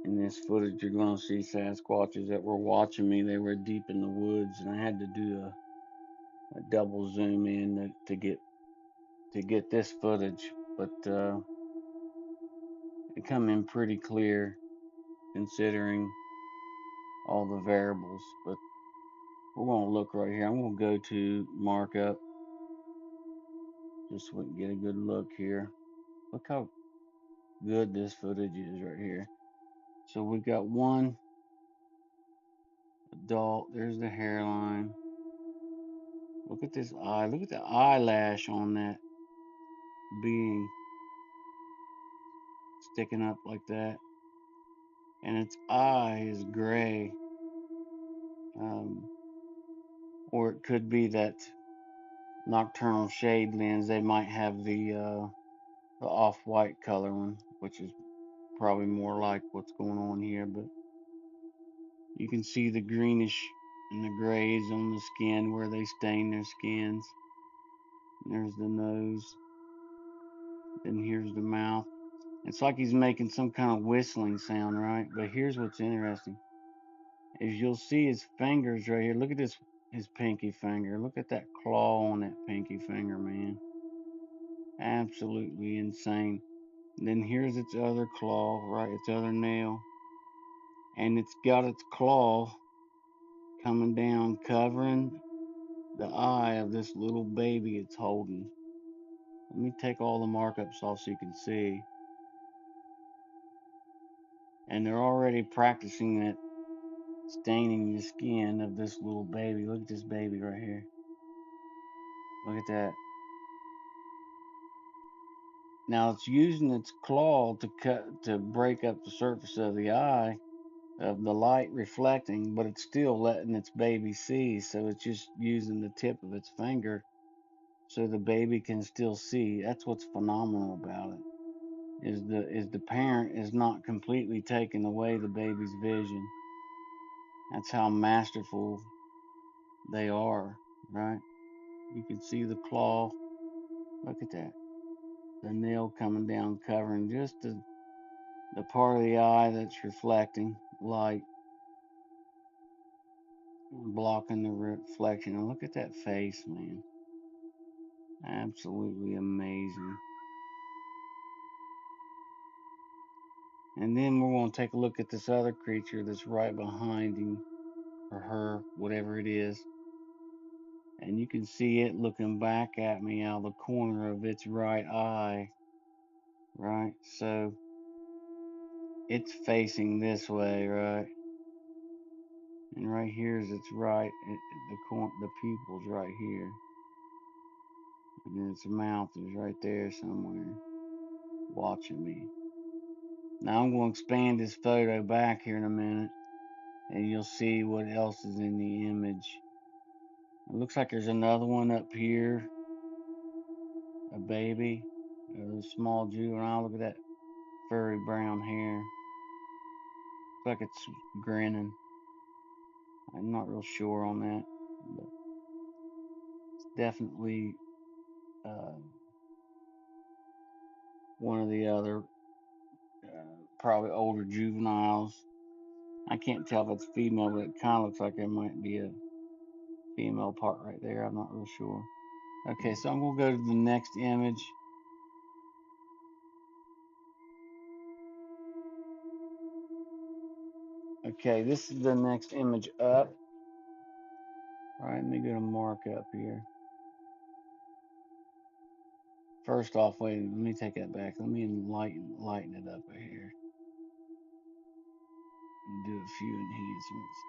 In this footage, you're going to see Sasquatches that were watching me. They were deep in the woods, and I had to do a double zoom in to get this footage. But it come in pretty clear considering all the variables. But we're going to look right here. I'm going to go to markup just so we can get a good look here. Look how good this footage is right here. So we've got one adult. There's the hairline. Look at this eye. Look at the eyelash on that being sticking up like that. And its eye is gray. Um, or it could be that nocturnal shade lens. They might have the off-white color one, which is probably more like what's going on here. But you can see the greenish and the grays on the skin where they stain their skins. There's the nose. Then here's the mouth. It's like he's making some kind of whistling sound, right? But here's what's interesting. Is you'll see his fingers right here. Look at this, his pinky finger. Look at that claw on that pinky finger, man. Absolutely insane. And then here's its other claw, right? Its other nail. And it's got its claw coming down, covering the eye of this little baby it's holding. Let me take all the markups off so you can see. And they're already practicing that staining the skin of this little baby. Look at this baby right here. Look at that. Now it's using its claw to break up the surface of the eye of the light reflecting, but it's still letting its baby see. So it's just using the tip of its finger so the baby can still see. That's what's phenomenal about it. Is the parent is not completely taking away the baby's vision. That's how masterful they are, right? You can see the claw. Look at that. The nail coming down, covering just the part of the eye that's reflecting light, blocking the reflection. And look at that face, man. Absolutely amazing. And then we're going to take a look at this other creature that's right behind him, or her, whatever it is. And you can see it looking back at me out of the corner of its right eye, right? So it's facing this way, right? And right here is its right, the pupil's right here. And then its mouth is right there somewhere, watching me. Now I'm going to expand this photo back here in a minute, and you'll see what else is in the image. It looks like there's another one up here, a baby, a small juvenile. Look at that furry brown hair. Looks like it's grinning. I'm not real sure on that, but it's definitely uh, one of the other, probably older juveniles. I can't tell if it's female, but it kind of looks like it might be a female part right there. I'm not real sure. Okay, so I'm going to go to the next image. Okay, this is the next image up. All right, let me go to markup here. First off, wait, let me take that back. Let me lighten it up right here and do a few enhancements.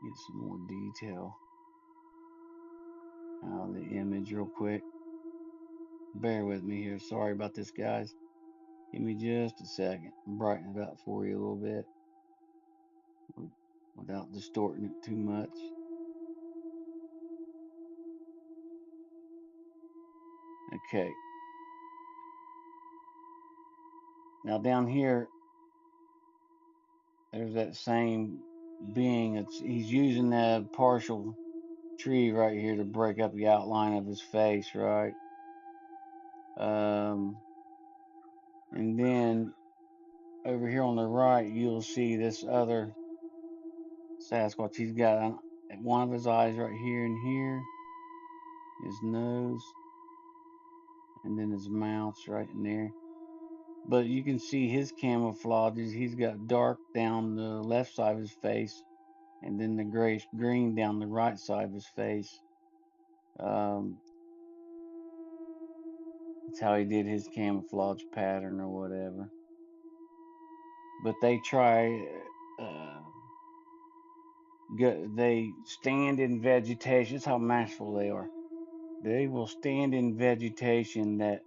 Get some more detail out of the image real quick. Bear with me here. Sorry about this, guys. Give me just a second. Brighten it up for you a little bit without distorting it too much. Okay. Now down here, there's that same being. He's using that partial tree right here to break up the outline of his face, right? And then over here on the right, you'll see this other Sasquatch. He's got one of his eyes right here and here, his nose, and then his mouth's right in there. But you can see his camouflage is he's got dark down the left side of his face, and then the grayish green down the right side of his face. Um, that's how he did his camouflage pattern or whatever. But they try. They stand in vegetation. That's how masterful they are. They will stand in vegetation that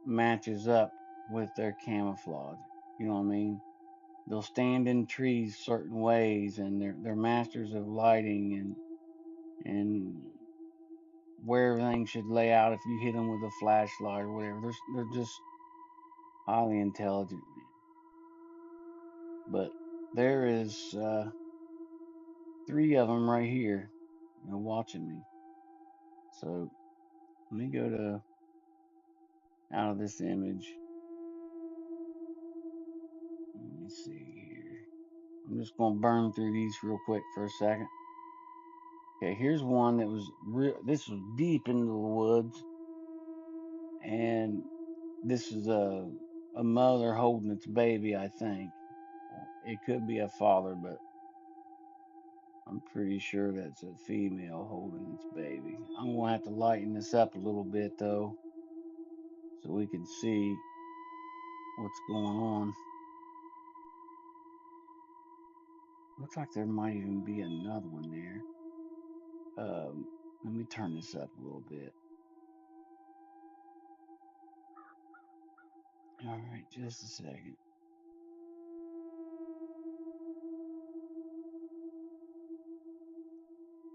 matches up with their camouflage. You know what I mean? They'll stand in trees certain ways, and they're masters of lighting and where everything should lay out if you hit them with a flashlight or whatever. They're just highly intelligent. But there is 3 of them right here, watching me. So let me go to out of this image. Let me see here. I'm just gonna burn through these real quick for a second. Okay, here's one that was real. This was deep into the woods, and this is a mother holding its baby. I think it could be a father, but I'm pretty sure that's a female holding its baby. I'm gonna have to lighten this up a little bit though, so we can see what's going on. Looks like there might even be another one there. Let me turn this up a little bit. All right, just a second.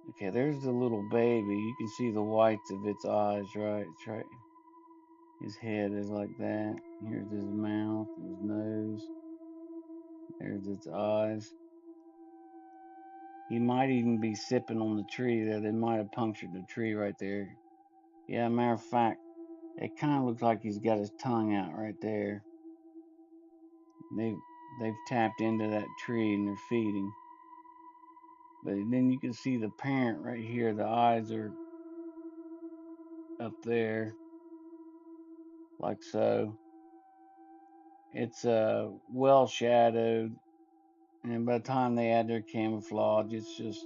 Okay, there's the little baby. You can see the whites of its eyes, right? It's right. His head is like that. Here's his mouth, his nose. There's its eyes. He might even be sipping on the tree there. They might have punctured the tree right there. Yeah, matter of fact, it kind of looks like he's got his tongue out right there. They've tapped into that tree and they're feeding. But then you can see the parent right here. The eyes are up there, like so. It's well shadowed, and by the time they add their camouflage, it's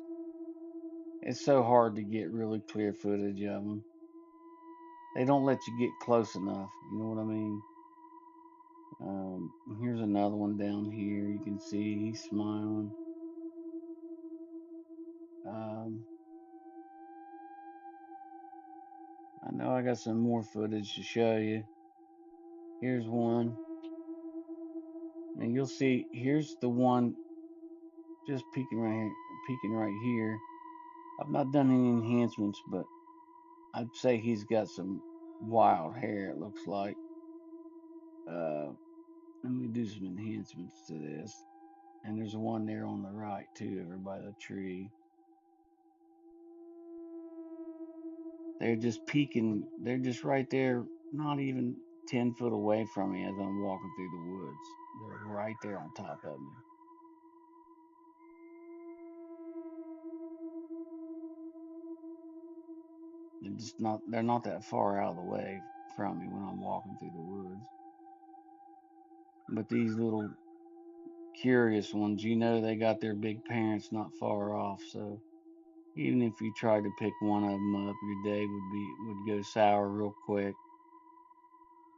so hard to get really clear footage of them. They don't let you get close enough. You know what I mean? Here's another one down here. You can see he's smiling. I know I got some more footage to show you. Here's one, and you'll see. Here's the one just peeking right here. Peeking right here. I've not done any enhancements, but I'd say he's got some wild hair. It looks like. Let me do some enhancements to this. And there's one there on the right too, over by the tree. They're just peeking. They're just right there, not even 10 foot away from me as I'm walking through the woods. They're right there on top of me. They're not that far out of the way from me when I'm walking through the woods. But these little curious ones, they got their big parents not far off, so even if you tried to pick one of them up, your day would go sour real quick.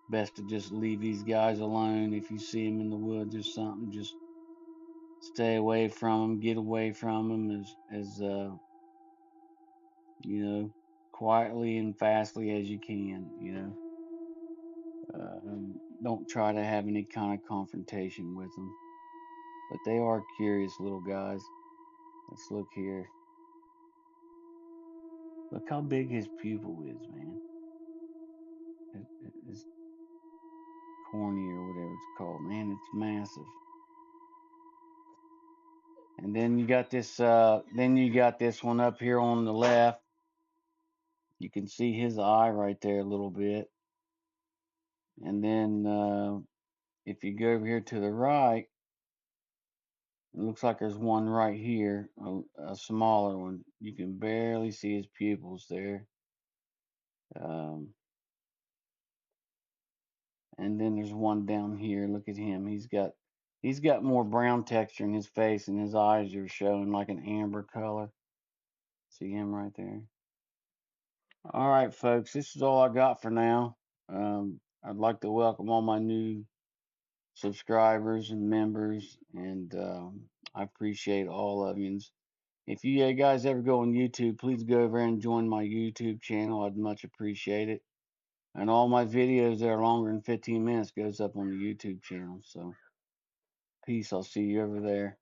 Best to just leave these guys alone. If you see them in the woods or something, just stay away from them. Get away from them as quietly and fastly as you can. Don't try to have any kind of confrontation with them. But they are curious little guys. Let's look here. Look how big his pupil is, man. It's corny or whatever it's called. Man, it's massive. And then you got this one up here on the left. You can see his eye right there a little bit. And then if you go over here to the right, it looks like there's one right here, a smaller one. You can barely see his pupils there. Um, and then there's one down here. Look at him. He's got more brown texture in his face, and his eyes are showing like an amber color. See him right there. All right, folks. This is all I got for now. I'd like to welcome all my new subscribers and members, and I appreciate all of you. If you guys ever go on YouTube, please go over and join my YouTube channel. I'd much appreciate it. And all my videos that are longer than 15 minutes goes up on the YouTube channel. So peace. I'll see you over there.